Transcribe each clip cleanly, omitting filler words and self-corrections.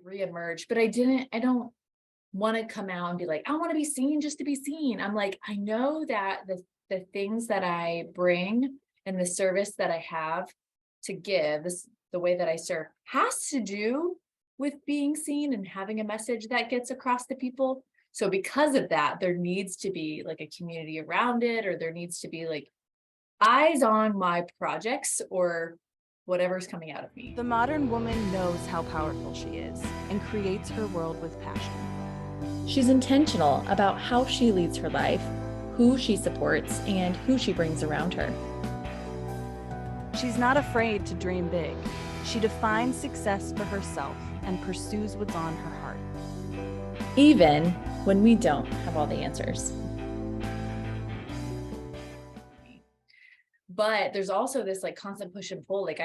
reemerged, but I don't want to come out and be like, I want to be seen just to be seen. I'm like, I know that the things that I bring and the service that I have to give, this the way that I serve has to do with being seen and having a message that gets across to people. So because of that, there needs to be like a community around it, or there needs to be like eyes on my projects or whatever's coming out of me. The modern woman knows how powerful she is and creates her world with passion. She's intentional about how she leads her life, who she supports, and who she brings around her. She's not afraid to dream big. She defines success for herself and pursues what's on her heart. Even when we don't have all the answers. But there's also this like constant push and pull. Like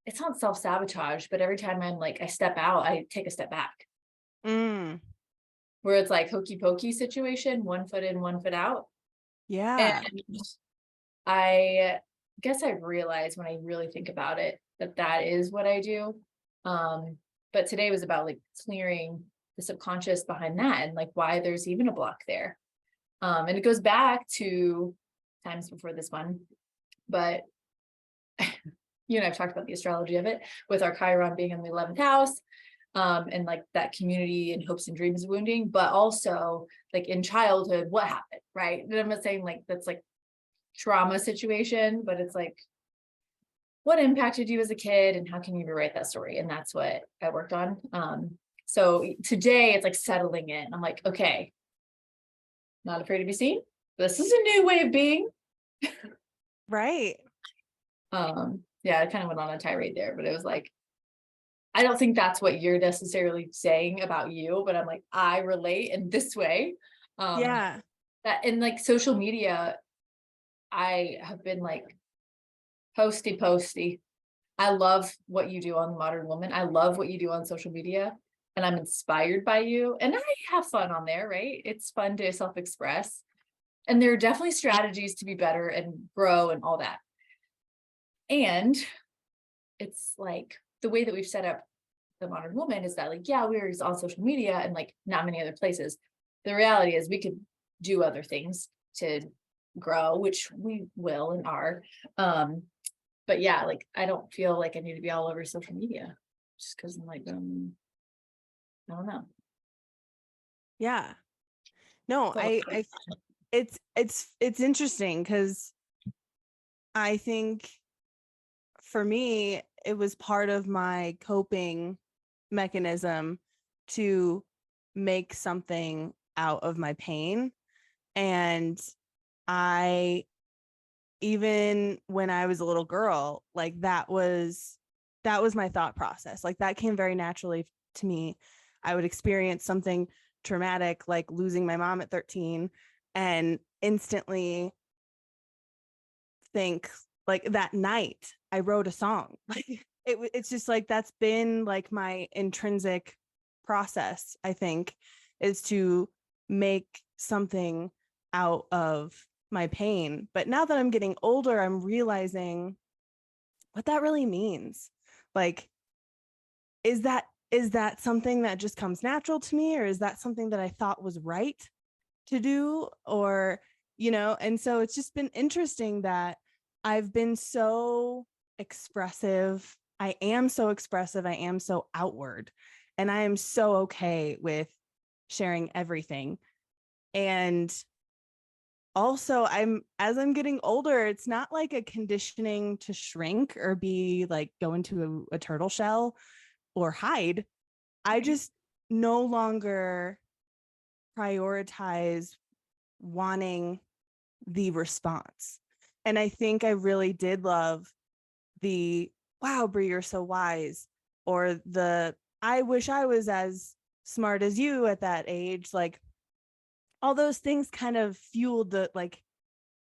it's not self-sabotage, but every time I step out, I take a step back. Where it's like hokey pokey situation, 1 foot in, 1 foot out. Yeah. And I guess I've realized when I really think about it, that is what I do. But today was about like clearing the subconscious behind that and like why there's even a block there. And it goes back to times before this one, but you and I've talked about the astrology of it with our Chiron being in the 11th house, and like that community and hopes and dreams wounding, but also like in childhood, what happened, right? And I'm not saying like that's like trauma situation, but it's like what impacted you as a kid and how can you rewrite that story? And that's what I worked on. So today it's like settling in. I'm like, okay, not afraid to be seen. This is a new way of being. Right. Yeah, I kind of went on a tirade there, but it was like, I don't think that's what you're necessarily saying about you, but I'm like, I relate in this way. Yeah. That in like social media, I have been like posty. I love what you do on Modern Woman. I love what you do on social media, and I'm inspired by you. And I have fun on there, right? It's fun to self-express. And there are definitely strategies to be better and grow and all that. And it's like the way that we've set up the Modern Woman is that like, yeah, we're on social media and like not many other places. The reality is we could do other things to grow, which we will and are. But yeah, like I don't feel like I need to be all over social media just because I'm like, I don't know. Yeah. No, it's interesting because I think for me, it was part of my coping mechanism to make something out of my pain. And even when I was a little girl, like that was my thought process. Like that came very naturally to me. I would experience something traumatic, like losing my mom at 13, and instantly think like that night I wrote a song. Like it's just like that's been like my intrinsic process, I think, is to make something out of my pain. But now that I'm getting older, I'm realizing what that really means. Like, is that something that just comes natural to me, or is that something that I thought was right to do? Or, and so it's just been interesting that I've been so expressive. I am so expressive. I am so outward, and I am so okay with sharing everything. And also as I'm getting older, it's not like a conditioning to shrink or be like go into a turtle shell or hide. I just no longer prioritize wanting the response. And I think I really did love the, wow, Bri, you're so wise, or the, I wish I was as smart as you at that age. Like all those things kind of fueled the, like,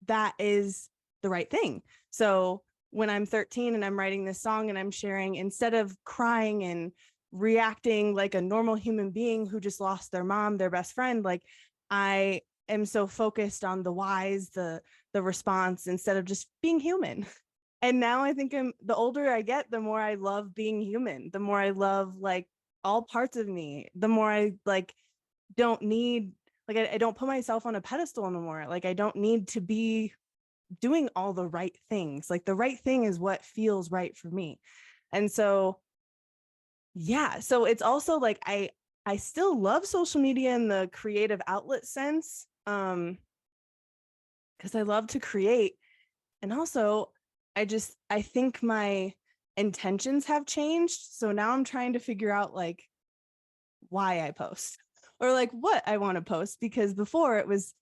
that is the right thing. So when I'm 13 and I'm writing this song and I'm sharing, instead of crying and reacting like a normal human being who just lost their mom, their best friend, like I am so focused on the whys, the response, instead of just being human. And now I think the older I get, the more I love being human, the more I love like all parts of me, the more I like don't need, like I don't put myself on a pedestal anymore. Like I don't need to be doing all the right things. Like the right thing is what feels right for me. And so yeah, so it's also like I still love social media in the creative outlet sense, because I love to create. And also I think my intentions have changed, so now I'm trying to figure out like why I post or like what I want to post, because before it was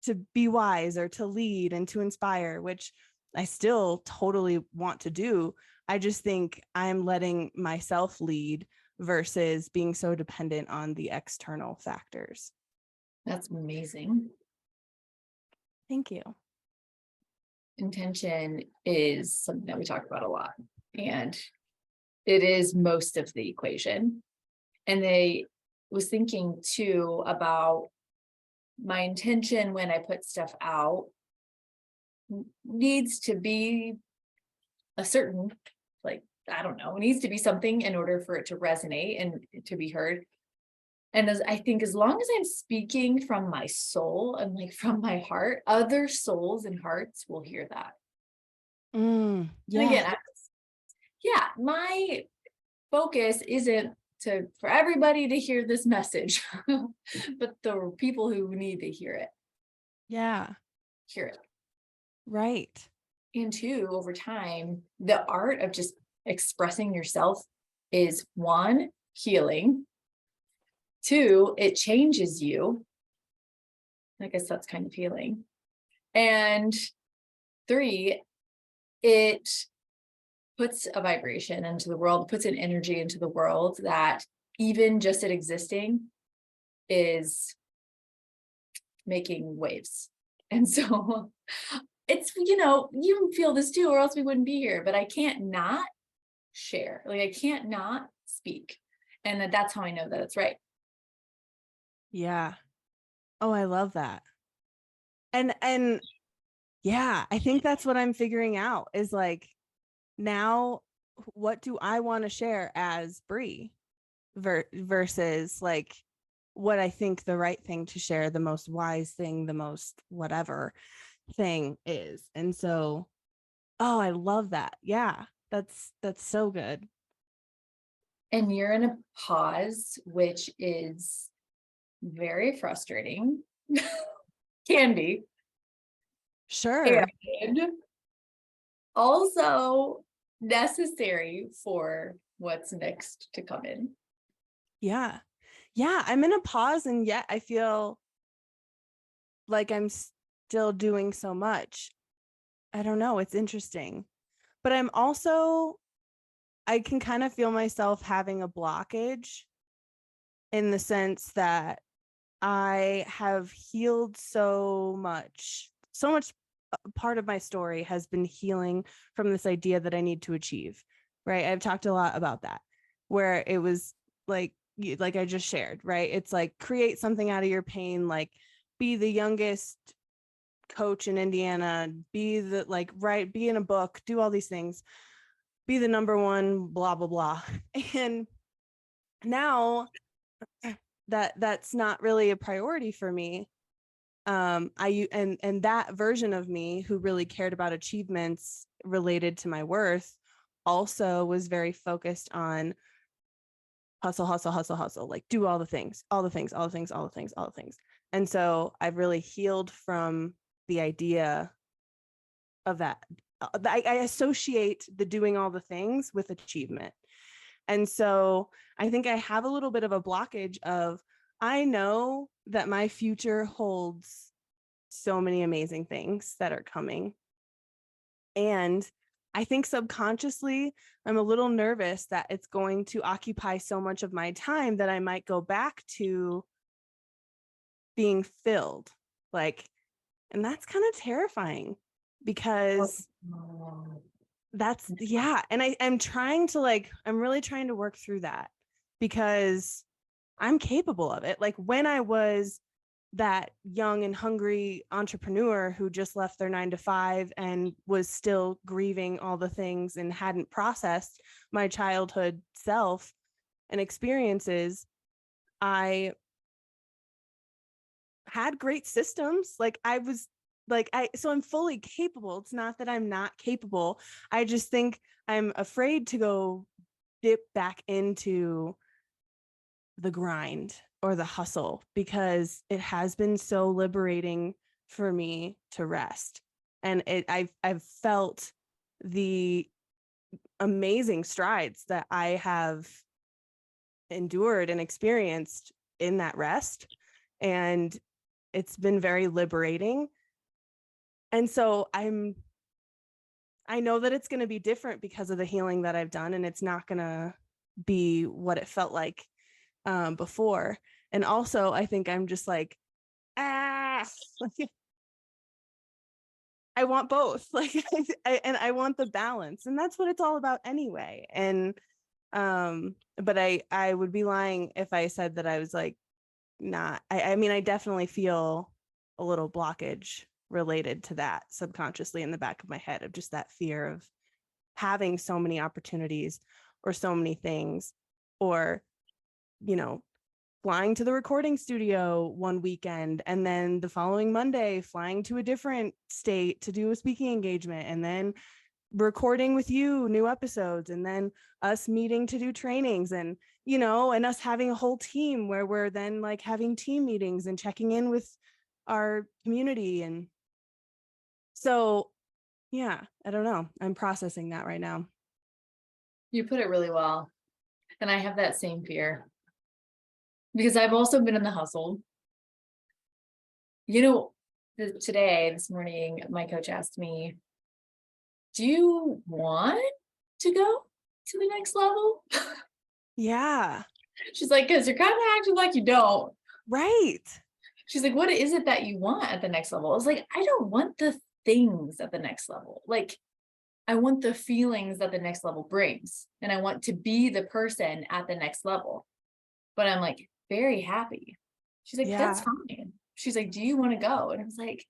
to be wise or to lead and to inspire, which I still totally want to do. I just think I'm letting myself lead versus being so dependent on the external factors. That's amazing. Thank you. Intention is something that we talk about a lot, and it is most of the equation. And they was thinking too about my intention when I put stuff out needs to be a certain, like, I don't know, it needs to be something in order for it to resonate and to be heard. And as I think, as long as I'm speaking from my soul and like from my heart, other souls and hearts will hear that. And Yeah. again, yeah, my focus isn't to for everybody to hear this message, but the people who need to hear it, Yeah. hear it. Right. And two, over time, the art of just expressing yourself is one, healing. Two, it changes you. I guess that's kind of healing. And three, it puts a vibration into the world, puts an energy into the world that even just it existing is making waves. And so it's, you feel this too, or else we wouldn't be here, but I can't not share. Like I can't not speak. And that's how I know that it's right. Yeah. Oh, I love that. And yeah, I think that's what I'm figuring out is like now what do I want to share as Bri versus like what I think the right thing to share, the most wise thing, the most whatever thing is. And so, oh, I love that. Yeah, that's so good. And you're in a pause, which is very frustrating, can be, Sure. and also necessary for what's next to come in. Yeah. Yeah, I'm in a pause and yet I feel like I'm still doing so much. I don't know, it's interesting. But I can kind of feel myself having a blockage in the sense that I have healed so much. So much part of my story has been healing from this idea that I need to achieve, right? I've talked a lot about that, where it was like I just shared, right? It's like create something out of your pain, like be the youngest coach in Indiana, be the like be in a book, do all these things, be the number one, blah blah blah. And now that's not really a priority for me. And that version of me who really cared about achievements related to my worth also was very focused on hustle, hustle, hustle, hustle, like do all the things, all the things, all the things, all the things, all the things. And so I've really healed from the idea of that. I associate the doing all the things with achievement. And so I think I have a little bit of a blockage of, I know that my future holds so many amazing things that are coming. And I think subconsciously, I'm a little nervous that it's going to occupy so much of my time that I might go back to being filled. Like, and that's kind of terrifying because that's, yeah. And I'm trying to I'm really trying to work through that because I'm capable of it. Like when I was that young and hungry entrepreneur who just left their 9 to 5 and was still grieving all the things and hadn't processed my childhood self, and experiences, I had great systems. Like I was like, so I'm fully capable. It's not that I'm not capable. I just think I'm afraid to go dip back into the grind or the hustle, because it has been so liberating for me to rest. And I've felt the amazing strides that I have endured and experienced in that rest. And it's been very liberating. And so I know that it's going to be different because of the healing that I've done, and it's not going to be what it felt like before. And also, I think I'm just like, ah, I want both. Like, and I want the balance, and that's what it's all about anyway. And but I would be lying if I said that I was like not. I mean, I definitely feel a little blockage related to that subconsciously in the back of my head, of just that fear of having so many opportunities or so many things, or, you know, flying to the recording studio one weekend and then the following Monday flying to a different state to do a speaking engagement, and then recording with you new episodes, and then us meeting to do trainings, and and us having a whole team where we're then like having team meetings and checking in with our community. And so yeah, I don't know, I'm processing that right now. You put it really well. And I have that same fear because I've also been in the hustle. This morning, my coach asked me, do you want to go to the next level? Yeah, She's like, because you're kind of acting like you don't. right. She's like, what is it that you want at the next level? I was like, I don't want the things at the next level. Like, I want the feelings that the next level brings. And I want to be the person at the next level. But I'm like, very happy. She's like, that's Yeah, fine. She's like, do you want to go? And I was like,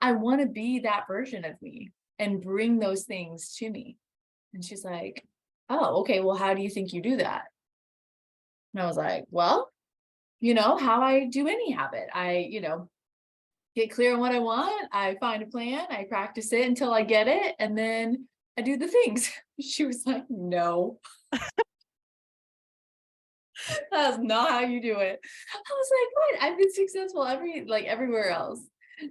I want to be that version of me and bring those things to me. And she's like, oh, okay, well, how do you think you do that? And I was like, well, how I do any habit. I, get clear on what I want. I find a plan. I practice it until I get it. And then I do the things. She was like, no, that's not how you do it. I was like, what? I've been successful everywhere else.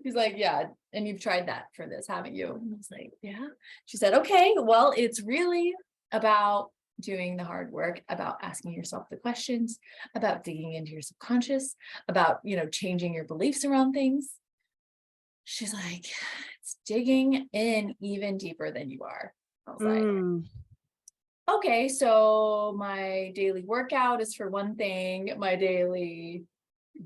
She's like, yeah. And you've tried that for this, haven't you? And I was like, yeah. She said, okay, well, it's really about doing the hard work, about asking yourself the questions, about digging into your subconscious, about, changing your beliefs around things. She's like, it's digging in even deeper than you are. I was like, okay, so my daily workout is for one thing, my daily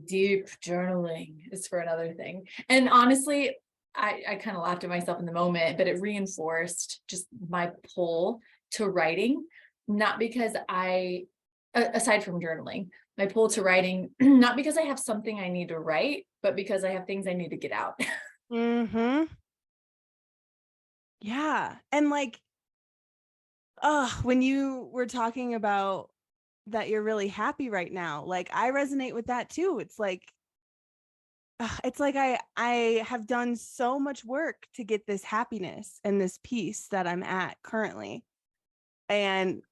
deep journaling is for another thing. And honestly, I kind of laughed at myself in the moment, but it reinforced just my pull to writing, not because aside from journaling, my pull to writing, not because I have something I need to write, but because I have things I need to get out. mm-hmm. Yeah. And like, when you were talking about that you're really happy right now, like I resonate with that too. It's like I have done so much work to get this happiness and this peace that I'm at currently. And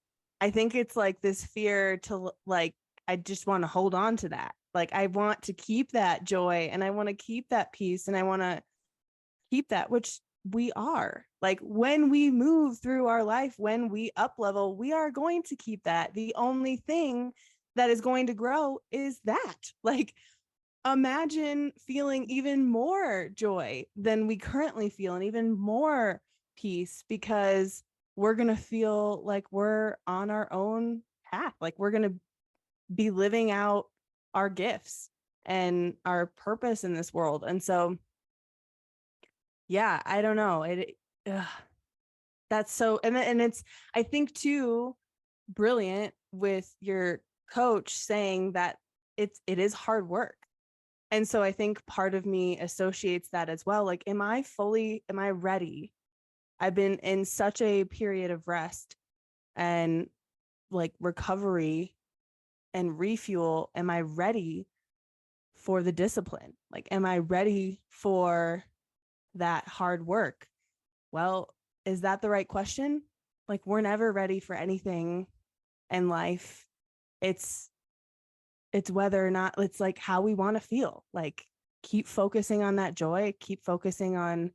I think it's like this fear to like, I just want to hold on to that. Like I want to keep that joy, and I want to keep that peace, and I want to keep that, which we are. Like when we move through our life, when we up level, we are going to keep that. The only thing that is going to grow is that. Like imagine feeling even more joy than we currently feel, and even more peace, because we're going to feel like we're on our own path. Like we're going to be living out our gifts and our purpose in this world. And so yeah, I don't know. That's so, and it's, I think too, brilliant with your coach saying that it is hard work. And so I think part of me associates that as well. Like, am I ready? I've been in such a period of rest and like recovery and refuel, am I ready for the discipline? Like, am I ready for that hard work? Well, is that the right question? Like, we're never ready for anything in life. It's whether or not, it's like how we want to feel. Like, keep focusing on that joy, keep focusing on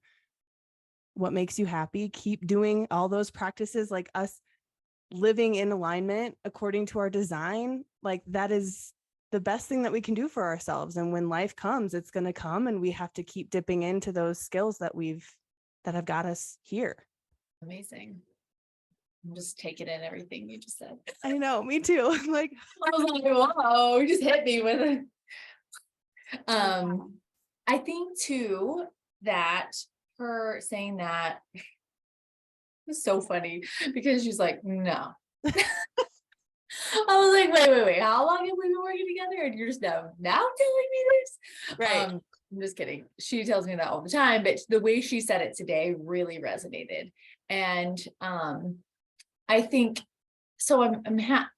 what makes you happy, keep doing all those practices, like us living in alignment according to our design. Like, that is the best thing that we can do for ourselves. And when life comes, it's going to come, and we have to keep dipping into those skills that have got us here. Amazing. I'm just taking in everything you just said. I know, me too. Like, I was like, whoa, you just hit me with it. I think too that her saying that was so funny because she's like, no. I was like, wait, how long have we been working together? And you're just now telling me this? right. I'm just kidding. She tells me that all the time, but the way she said it today really resonated. And I think so. I'm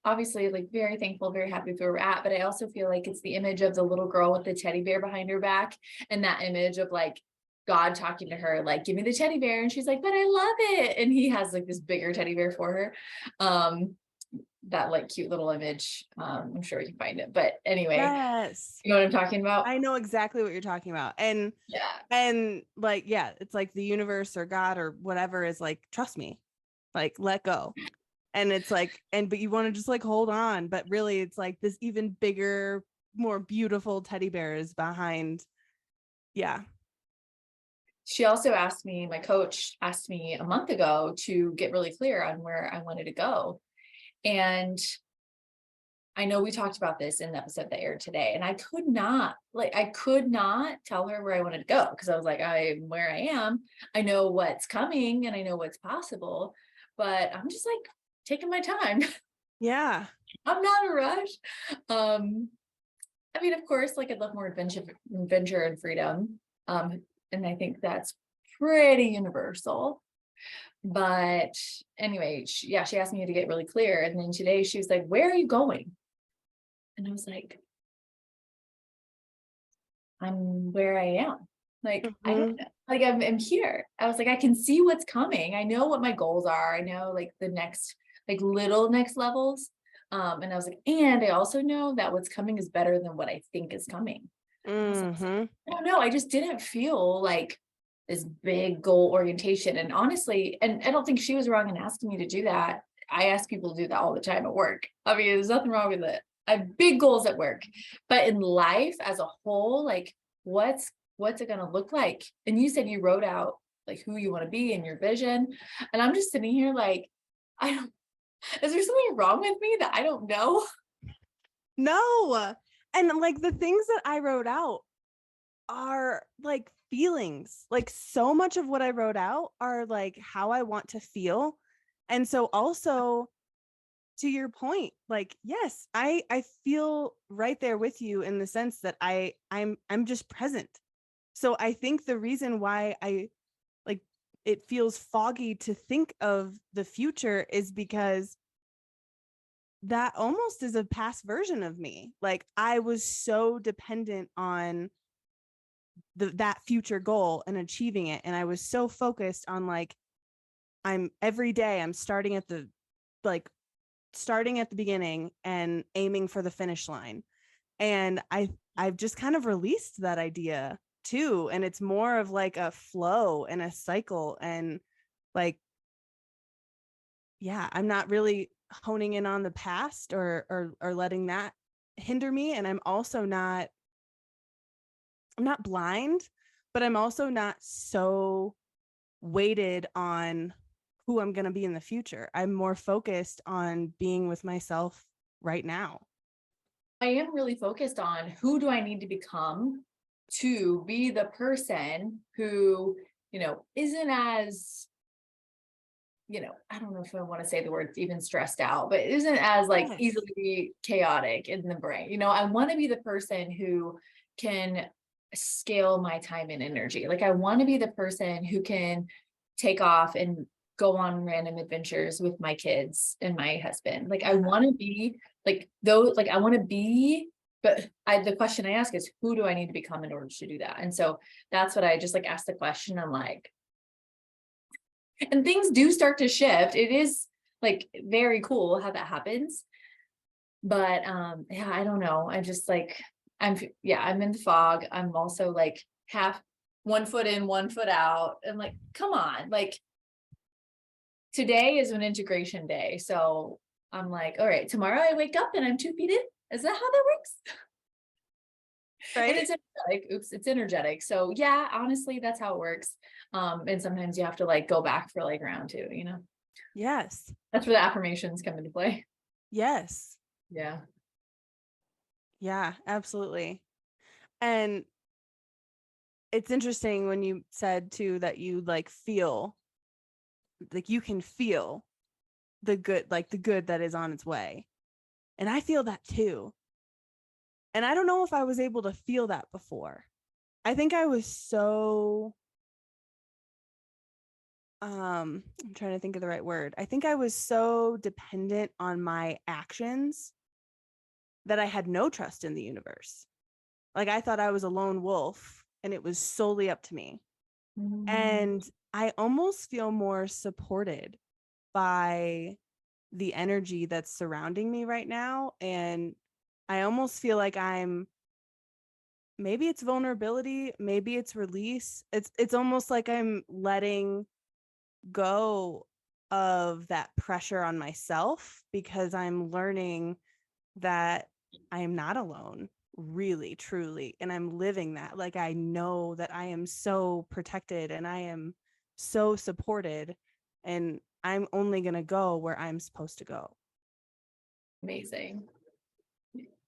obviously like very thankful, very happy with where we're at, but I also feel like it's the image of the little girl with the teddy bear behind her back, and that image of like God talking to her, like, give me the teddy bear. And she's like, but I love it. And he has like this bigger teddy bear for her. That like cute little image. I'm sure you can find it, but anyway, Yes, you know what I'm talking about? I know exactly what you're talking about. And like, yeah, it's like the universe or God or whatever is like, trust me, like, let go. And it's like, but you want to just like hold on, but really it's like this even bigger, more beautiful teddy bear is behind. Yeah. She also asked me, my coach asked me a month ago to get really clear on where I wanted to go. And I know we talked about this in the episode that aired today, and I could not tell her where I wanted to go, because I was like, I'm where I am. I know what's coming and I know what's possible, but I'm just like taking my time. Yeah. I'm not in a rush. I mean, of course, like I'd love more adventure and freedom. And I think that's pretty universal. But anyway, she asked me to get really clear. And then today she was like, where are you going? And I was like, I'm where I am. Like, I don't know. Like, I'm here. I was like, I can see what's coming. I know what my goals are. I know like the next, like little next levels. And I was like, and I also know that what's coming is better than what I think is coming. I was like, I don't know. I just didn't feel like this big goal orientation. And honestly, and I don't think she was wrong in asking me to do that. I ask people to do that all the time at work. I mean, there's nothing wrong with it. I have big goals at work, but in life as a whole, like what's it going to look like? And you said you wrote out like who you want to be and your vision. And I'm just sitting here like, is there something wrong with me that I don't know? No. And like the things that I wrote out are like feelings. Like so much of what I wrote out are like how I want to feel. And so also to your point, like, yes, I feel right there with you in the sense that I'm just present. So I think the reason why it feels foggy to think of the future is because that almost is a past version of me. Like I was so dependent on that future goal and achieving it. And I was so focused on like, every day I'm starting at the beginning and aiming for the finish line. And I've just kind of released that idea too. And it's more of like a flow and a cycle. And like, yeah, I'm not really honing in on the past or letting that hinder me. And I'm not blind, but I'm also not so weighted on who I'm going to be in the future. I'm more focused on being with myself right now. I am really focused on who do I need to become to be the person who, isn't as, I don't know if I want to say the word even stressed out, but isn't as like easily chaotic in the brain. I want to be the person who can scale my time and energy. Like I want to be the person who can take off and go on random adventures with my kids and my husband. Like I want to be like those, like I want to be, but the question I ask is, who do I need to become in order to do that? And so that's what I just like asked the question. I'm like, and things do start to shift. It is like very cool how that happens. But yeah, I don't know. I just like, I'm in the fog. I'm also like half 1 foot in, 1 foot out. I'm like, come on, like today is an integration day. So I'm like, all right, tomorrow I wake up and I'm 2 feet in. Is that how that works? Right. And it's energetic. Oops, it's energetic. So yeah, honestly, that's how it works. And sometimes you have to like go back for like round 2, you know? Yes. That's where the affirmations come into play. Yes. Yeah. Yeah, absolutely. And it's interesting when you said too that you like feel like you can feel the good, like the good that is on its way. And I feel that too. And I don't know if I was able to feel that before. I think I was so I'm trying to think of the right word. I think I was so dependent on my actions that I had no trust in the universe. Like I thought I was a lone wolf and it was solely up to me. And I almost feel more supported by the energy that's surrounding me right now. And I almost feel like maybe it's vulnerability, maybe it's release. It's almost like I'm letting go of that pressure on myself because I'm learning that I am not alone, really, truly. And I'm living that. Like I know that I am so protected and I am so supported. And I'm only going to go where I'm supposed to go. Amazing.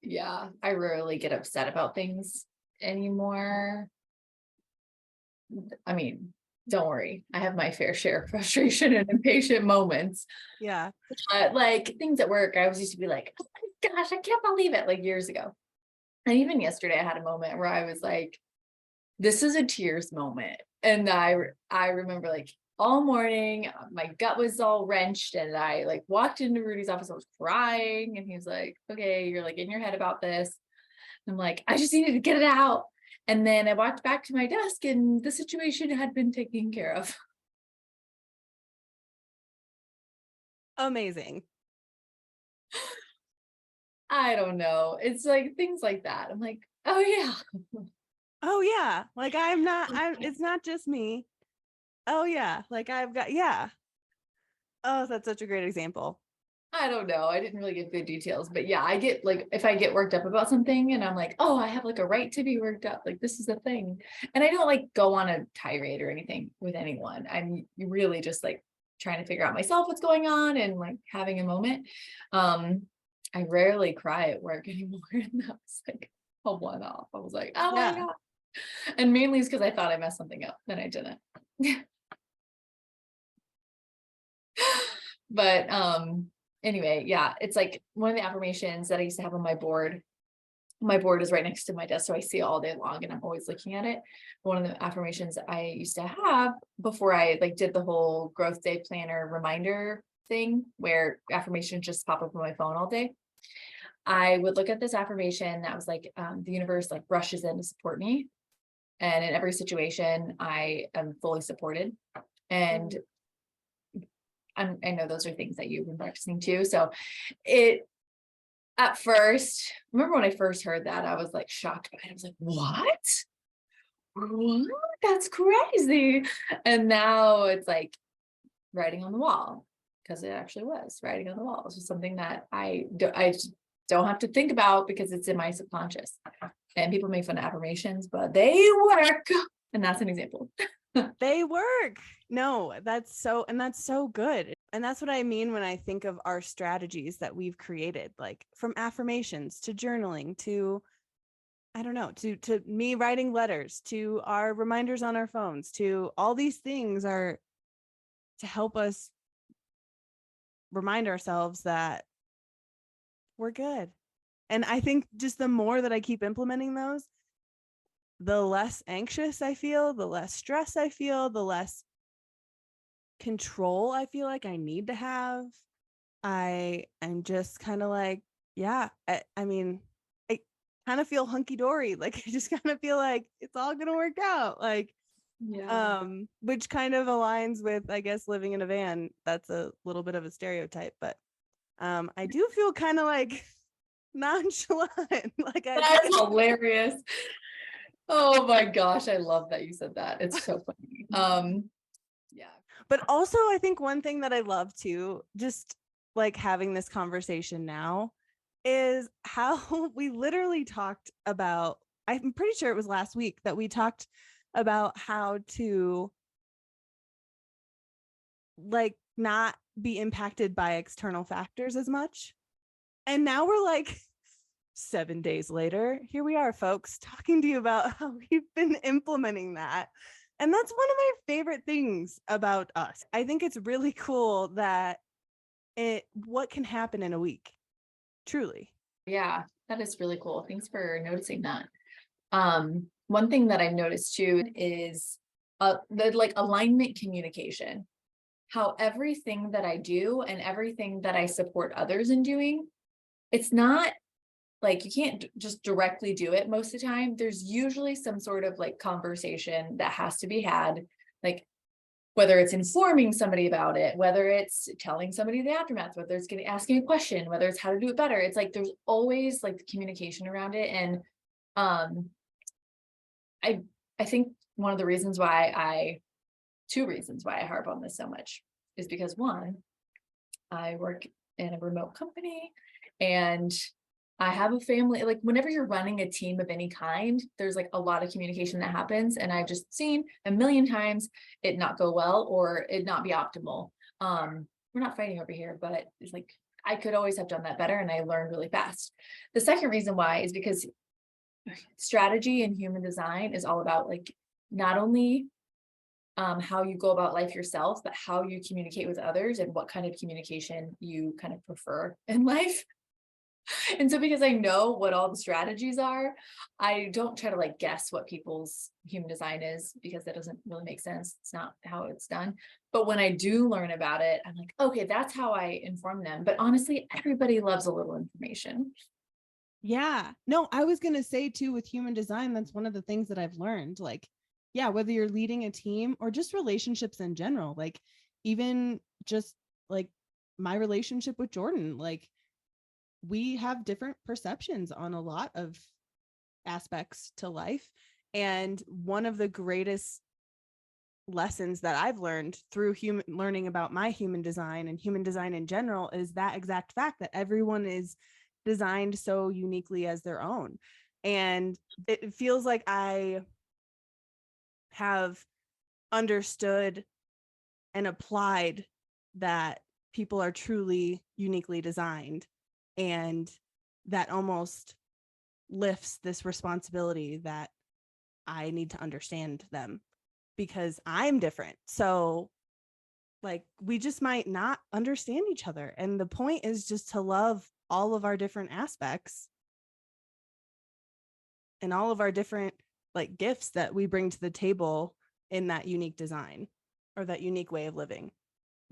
Yeah, I rarely get upset about things anymore. I mean, don't worry, I have my fair share of frustration and impatient moments. Yeah. Like things at work, I was used to be like, oh my gosh, I can't believe it, like years ago. And even yesterday, I had a moment where I was like, this is a tears moment. And I remember like all morning, my gut was all wrenched, and I like walked into Rudy's office, I was crying, and he's like, okay, you're like in your head about this. I'm like, I just needed to get it out. And then I walked back to my desk and the situation had been taken care of. Amazing. I don't know. It's like things like that. I'm like, oh yeah. Oh yeah. Like it's not just me. Oh yeah. Like I've got, yeah. Oh, that's such a great example. I don't know. I didn't really give good details, but yeah, I get like, if I get worked up about something and I'm like, oh, I have like a right to be worked up. Like this is the thing. And I don't like go on a tirade or anything with anyone. I'm really just like trying to figure out myself what's going on and like having a moment. I rarely cry at work anymore. And that was like a one-off. I was like, oh my Yeah. God. And mainly it's because I thought I messed something up and I didn't. But anyway, yeah, it's like one of the affirmations that I used to have on my board. My board is right next to my desk, so I see it all day long and I'm always looking at it. One of the affirmations I used to have before I like did the whole growth day planner reminder thing where affirmations just pop up on my phone all day. I would look at this affirmation that was like the universe like rushes in to support me. And in every situation, I am fully supported. And I know those are things that you've been practicing too. So it, at first, remember when I first heard that, I was like shocked by it. I was like, what? What? That's crazy. And now it's like writing on the wall, because it actually was writing on the wall. It's just something that I just don't have to think about because it's in my subconscious. And people make fun of affirmations, but they work. And that's an example. They work. No, that's so good. And that's what I mean when I think of our strategies that we've created, like from affirmations to journaling to, I don't know, to me writing letters, to our reminders on our phones, to all these things are to help us remind ourselves that we're good. And I think just the more that I keep implementing those, the less anxious I feel, the less stress I feel, the less control I feel like I need to have. I'm just kind of like, yeah, I mean, I kind of feel hunky dory. Like I just kind of feel like it's all gonna work out. Like, Yeah. which kind of aligns with, I guess, living in a van. That's a little bit of a stereotype, but I do feel kind of like nonchalant. Like I That's hilarious. Oh my gosh, I love that you said that. It's so funny. Yeah. But also, I think one thing that I love too, just like having this conversation now, is how we literally talked about, I'm pretty sure it was last week that we talked about how to like not be impacted by external factors as much. And now we're like 7 days later, here we are, folks, talking to you about how we've been implementing that. And that's one of my favorite things about us. I think it's really cool that what can happen in a week, truly. Yeah, that is really cool. Thanks for noticing that. One thing that I've noticed too is the like alignment communication. How everything that I do and everything that I support others in doing, it's not like you can't just directly do it most of the time. There's usually some sort of like conversation that has to be had, like whether it's informing somebody about it, whether it's telling somebody the aftermath, whether it's asking a question, whether it's how to do it better. It's like there's always like the communication around it. And um I think one of the reasons why two reasons why I harp on this so much is because one, I work in a remote company and I have a family. Like whenever you're running a team of any kind, there's like a lot of communication that happens. And I've just seen a million times it not go well or it not be optimal. We're not fighting over here, but it's like I could always have done that better and I learned really fast. The second reason why is because strategy and human design is all about like not only how you go about life yourself, but how you communicate with others and what kind of communication you kind of prefer in life. And so because I know what all the strategies are, I don't try to like guess what people's human design is because that doesn't really make sense. It's not how it's done. But when I do learn about it, I'm like, okay, that's how I inform them. But honestly, everybody loves a little information. Yeah. No, I was going to say too, with human design, that's one of the things that I've learned. Like, yeah, whether you're leading a team or just relationships in general, like even just like my relationship with Jordan, like we have different perceptions on a lot of aspects to life. And one of the greatest lessons that I've learned through learning about my human design and human design in general is that exact fact that everyone is designed so uniquely as their own. And it feels like I have understood and applied that people are truly uniquely designed, and that almost lifts this responsibility that I need to understand them because I'm different. So like we just might not understand each other. And the point is just to love all of our different aspects and all of our different like gifts that we bring to the table in that unique design or that unique way of living.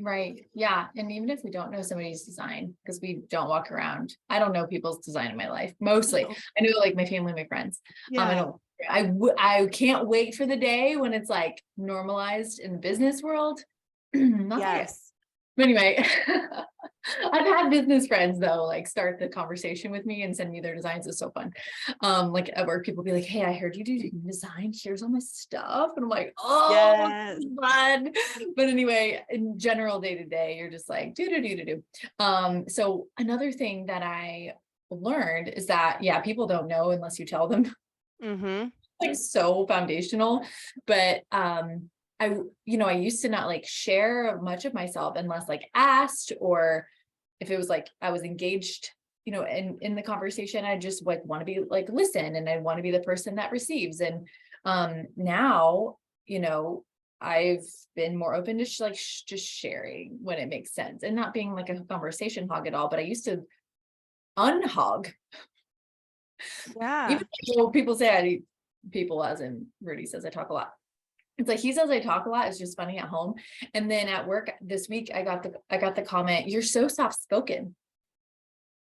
Right. Yeah. And even if we don't know somebody's design, because we don't walk around, I don't know people's design in my life. Mostly, I know like my family, my friends. Yeah. I can't wait for the day when it's like normalized in the business world. Not there yet. Yes. But anyway, I've had business friends though, like start the conversation with me and send me their designs. It's so fun. Like at work, people be like, "Hey, I heard you do design. Here's all my stuff," and I'm like, "Oh, Yes. fun." But anyway, in general, day to day, you're just like do. So another thing that I learned is that people don't know unless you tell them. Mm-hmm. Like so foundational, but I used to not like share much of myself unless like asked, or if it was like I was engaged, in the conversation. I just like want to be like listen, and I want to be the person that receives. And now, I've been more open to just sharing when it makes sense and not being like a conversation hog at all. But I used to unhog. Yeah. Even though people say people, as in Rudy says, I talk a lot. It's like he says I talk a lot. It's just funny at home. And then at work this week, I got the comment, "You're so soft spoken."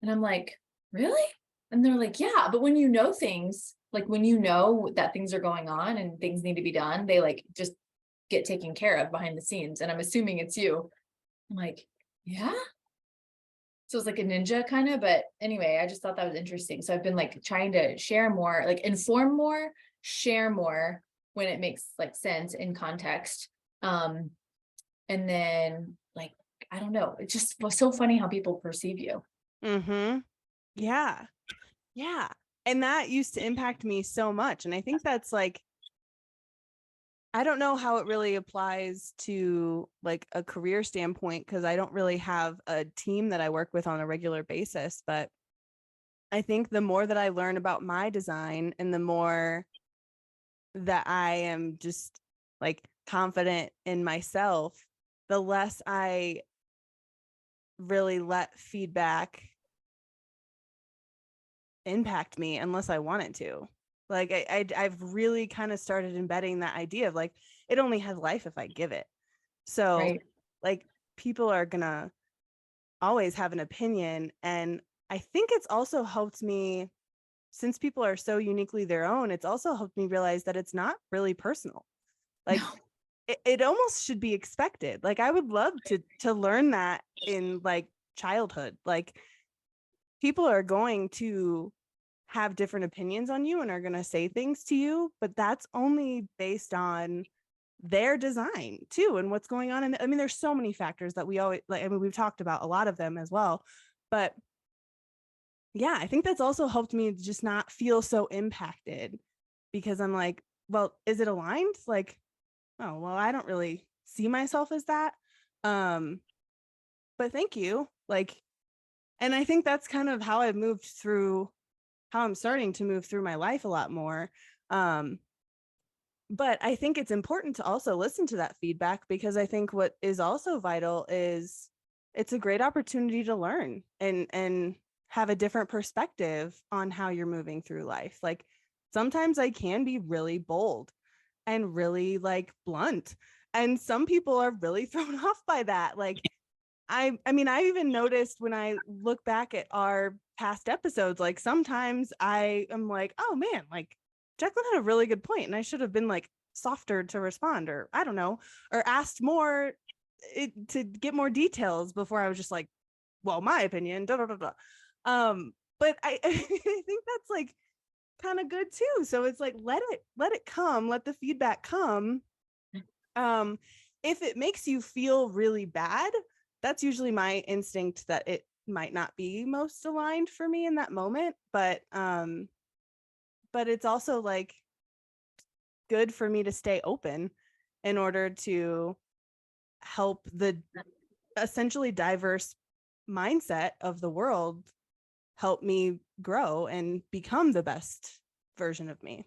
And I'm like, "Really?" And they're like, "Yeah, but when you know things, like when you know that things are going on and things need to be done, they like just get taken care of behind the scenes." And I'm assuming it's you. I'm like, "Yeah." So it's like a ninja kind of, but anyway, I just thought that was interesting. So I've been like trying to share more, like inform more, share more when it makes like sense in context. Um, and then like, I don't know, it just was so funny how people perceive you. Mm-hmm. Yeah. Yeah. And that used to impact me so much. And I think that's like, I don't know how it really applies to like a career standpoint, because I don't really have a team that I work with on a regular basis. But I think the more that I learn about my design and the more that I am just like confident in myself, the less I really let feedback impact me unless I want it to. Like I've really kind of started embedding that idea of like, it only has life if I give it. So Right. like people are gonna always have an opinion. And I think it's also helped me, since people are so uniquely their own, it's also helped me realize that it's not really personal. Like No. it almost should be expected. Like I would love to learn that in like childhood. Like people are going to have different opinions on you and are going to say things to you, but that's only based on their design too and what's going on. And I mean, there's so many factors that we always like, I mean, we've talked about a lot of them as well, but yeah, I think that's also helped me just not feel so impacted, because I'm like, well, is it aligned? Like, oh, well, I don't really see myself as that. Um, but thank you. Like, and I think that's kind of how I've moved through, how I'm starting to move through my life a lot more. Um, but I think it's important to also listen to that feedback, because I think what is also vital is it's a great opportunity to learn and have a different perspective on how you're moving through life. Like sometimes I can be really bold and really like blunt, and some people are really thrown off by that. Like I mean, I even noticed when I look back at our past episodes, like sometimes I am like, oh man, like Jacqueline had a really good point, and I should have been like softer to respond, or I don't know, or asked more to get more details before I was just like, well, my opinion, da da da da. But I think that's like kind of good too. So it's like let it come, let the feedback come. Um, if it makes you feel really bad, that's usually my instinct that it might not be most aligned for me in that moment. But it's also like good for me to stay open in order to help the essentially diverse mindset of the world help me grow and become the best version of me.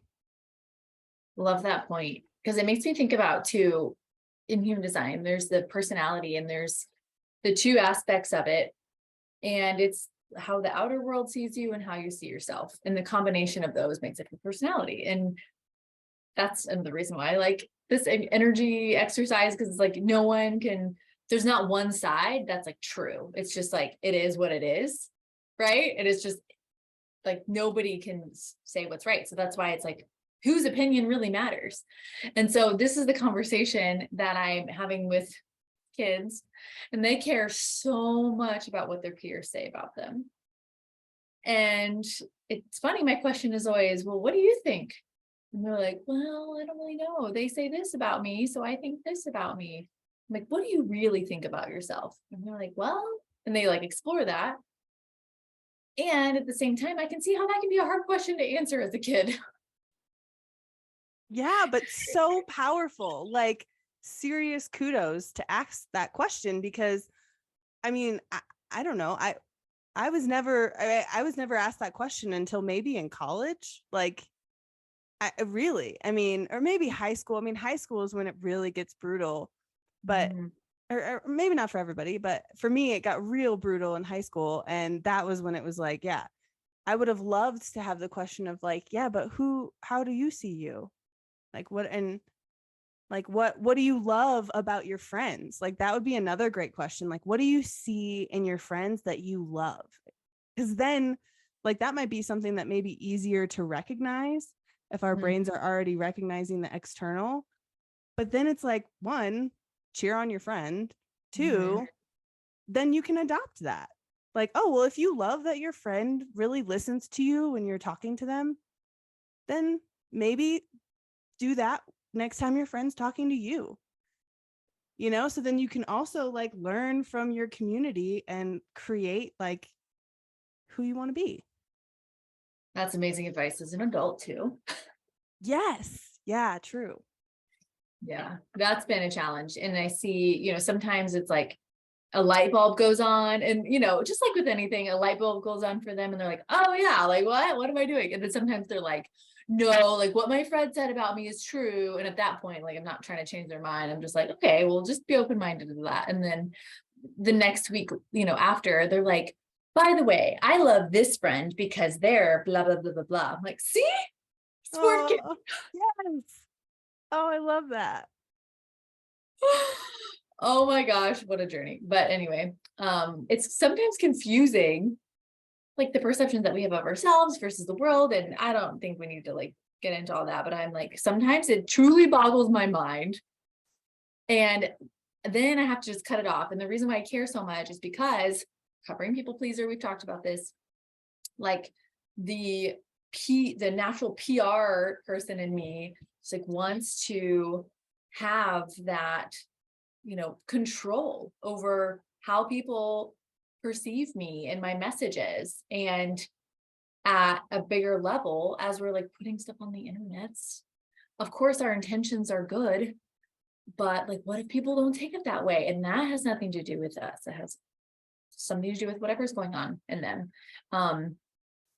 Love that point. Because it makes me think about too, in human design, there's the personality and there's the two aspects of it. And it's how the outer world sees you and how you see yourself. And the combination of those makes up your personality. And that's the reason why I like this energy exercise, because it's like no one can, there's not one side that's like true. It's just like it is what it is, right? It is just like nobody can say what's right. So that's why it's like whose opinion really matters. And so this is the conversation that I'm having with kids, and they care so much about what their peers say about them. And it's funny, my question is always, well, what do you think? And they're like, well, I don't really know. They say this about me, so I think this about me. I'm like, what do you really think about yourself? And they're like, well, and they like explore that. And at the same time, I can see how that can be a hard question to answer as a kid. Yeah, but so powerful. Like serious kudos to ask that question, because I mean, I don't know. I was never asked that question until maybe in college. Like I mean, or maybe high school. I mean, high school is when it really gets brutal, but Mhm. or maybe not for everybody, but for me, it got real brutal in high school. And that was when it was like, yeah, I would have loved to have the question of like, yeah, but how do you see you? Like what, and Like, what do you love about your friends? Like, that would be another great question. Like, what do you see in your friends that you love? Because then, like, that might be something that may be easier to recognize if our brains are already recognizing the external. But then it's like, one, cheer on your friend. Two, then you can adopt that. Like, oh, well, if you love that your friend really listens to you when you're talking to them, then maybe do that next time your friend's talking to you. You know, so then you can also like learn from your community and create like who you want to be. That's amazing advice as an adult too. Yes. Yeah, true. Yeah, that's been a challenge. And I see, you know, sometimes it's like a light bulb goes on, and, you know, just like with anything, a light bulb goes on for them and they're like, oh yeah, like what am I doing? And then sometimes they're like, no, like what my friend said about me is true. And at that point, like, I'm not trying to change their mind. I'm just like, okay, well, just be open-minded to that. And then the next week, you know, after, they're like, by the way, I love this friend because they're blah, blah, blah, blah, blah. I'm like, see, it's working. Yes. Oh, I love that. Oh my gosh, what a journey. But anyway, it's sometimes confusing, like the perceptions that we have of ourselves versus the world. And I don't think we need to like get into all that, but I'm like, sometimes it truly boggles my mind. And then I have to just cut it off. And the reason why I care so much is because covering people pleaser, we've talked about this, like the natural PR person in me, it's like wants to have that, you know, control over how people perceive me and my messages. And at a bigger level, as we're like putting stuff on the internet, of course our intentions are good, but like, what if people don't take it that way? And that has nothing to do with us. It has something to do with whatever's going on in them.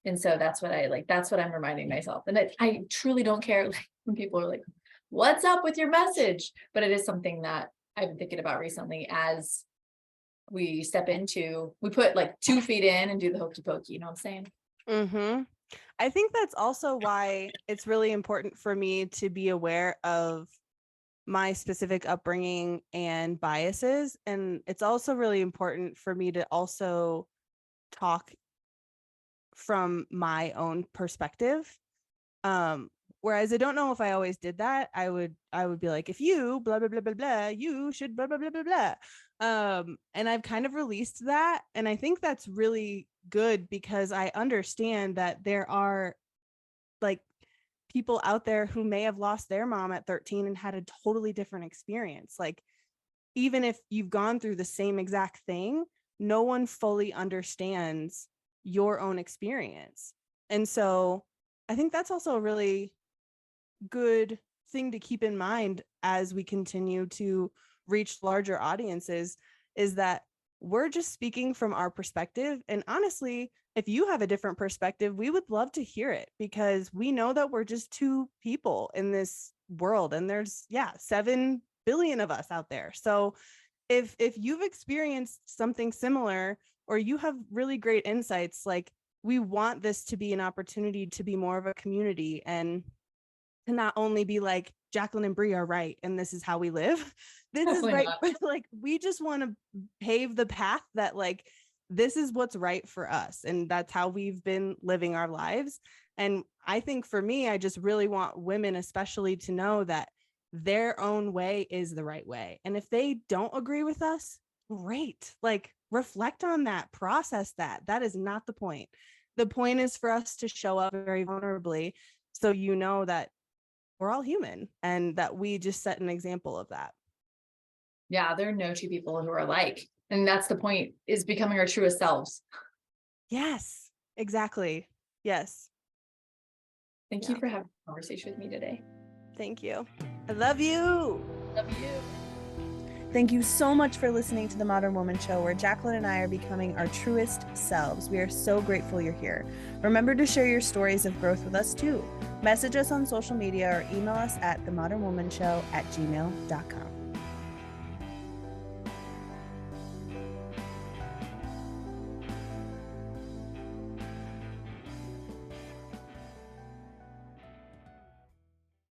And so that's what I'm reminding myself. And I truly don't care like when people are like, what's up with your message? But it is something that I've been thinking about recently as we put like 2 feet in and do the hokey pokey, you know what I'm saying? I think that's also why it's really important for me to be aware of my specific upbringing and biases. And it's also really important for me to also talk from my own perspective. Whereas I don't know if I always did that. I would be like, if you blah, blah, blah, blah, blah, you should blah, blah, blah, blah, blah. And I've kind of released that. And I think that's really good because I understand that there are like people out there who may have lost their mom at 13 and had a totally different experience. Like, even if you've gone through the same exact thing, no one fully understands your own experience. And so I think that's also a really good thing to keep in mind as we continue to reach larger audiences, is that we're just speaking from our perspective. And honestly, if you have a different perspective, we would love to hear it, because we know that we're just 2 people in this world, and there's 7 billion of us out there. So if you've experienced something similar, or you have really great insights, like, we want this to be an opportunity to be more of a community, and to not only be like, Jacqueline and Bri are right and this is how we live. This Definitely is right. not. But like, we just want to pave the path that like, this is what's right for us. And that's how we've been living our lives. And I think for me, I just really want women especially to know that their own way is the right way. And if they don't agree with us, great. Like, reflect on that, process that. That is not the point. The point is for us to show up very vulnerably, so you know that we're all human and that we just set an example of that. Yeah, there are no 2 people who are alike. And that's the point, is becoming our truest selves. Yes, exactly. Yes. Thank you for having a conversation with me today. Thank you. I love you. Love you. Thank you so much for listening to The Modern Woman Show, where Jacqueline and I are becoming our truest selves. We are so grateful you're here. Remember to share your stories of growth with us too. Message us on social media or email us at themodernwomanshow@gmail.com.